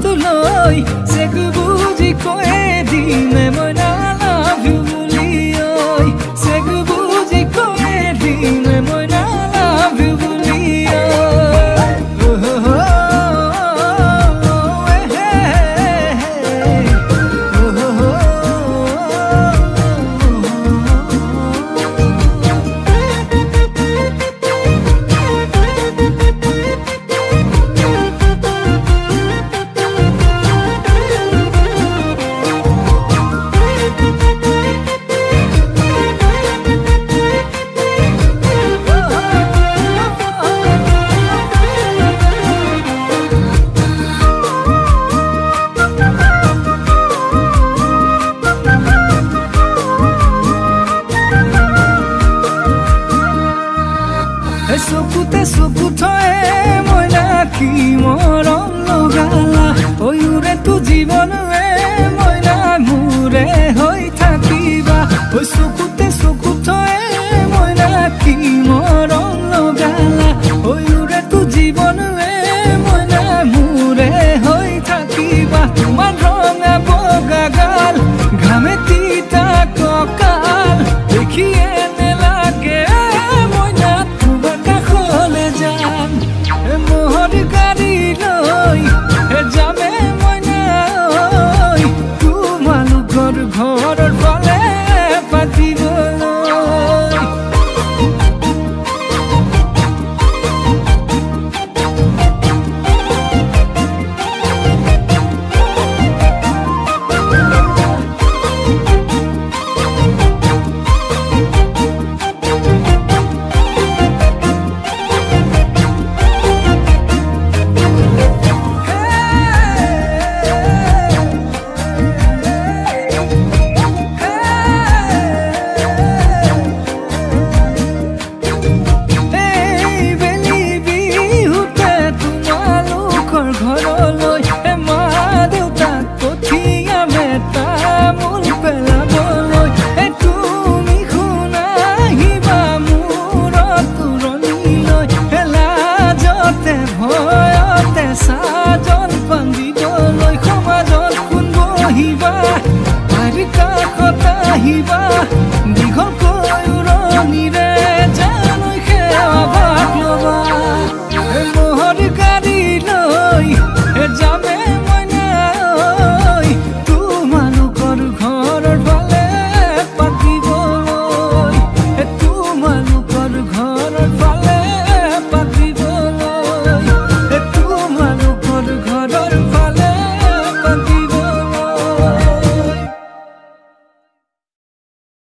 তুলৈ check বুজি কয়ে দিমে মই না লাভ ইউ বুলি ঐ চেক বুজি কয়ে দিমে মই না লাভ ইউ বুলি চকুতে চকু থয়ে মই নাকি মৰম লগালা অয়ুৰে তো জীৱনৰে মই না মোৰে হৈ থাকিবা চকুতে চকু থয়ে মই নাকি মৰম লগালা অয়ুৰে তো জীৱনৰে মই না মোৰে হৈ থাকিবা তোমাৰ ৰঙা বগা গাল ঘামে তিতা কঁকাল দেখিয়ে নেলাগে মোহৰ গাড়ি লৈ যাবে মই নাই তোমালোকৰ ঘৰৰ ফালে পাতিবলৈ ঘৰলৈ মা দেউতাক পঠিয়ামে তামোল পেলাবলৈ তুমি শুনাহিবা মূৰত তুৰণিলৈ লাজতে ভয়তে চাজন বান্ধিবলৈ সমাজত কোন বহিবা তাৰ কাষত আহিবা দীঘলকৈ উৰণিৰে জানৈ সেৱা ভাগ ল'বা মোহৰ গাড়ী যামে মই নাই তোমালোকৰ ঘৰৰ ফালে পাতিবলৈ তোমালোকৰ ঘৰৰ ফালে পাতিবলৈ তোমালোকৰ ঘৰৰ ফালে পাতিবলৈ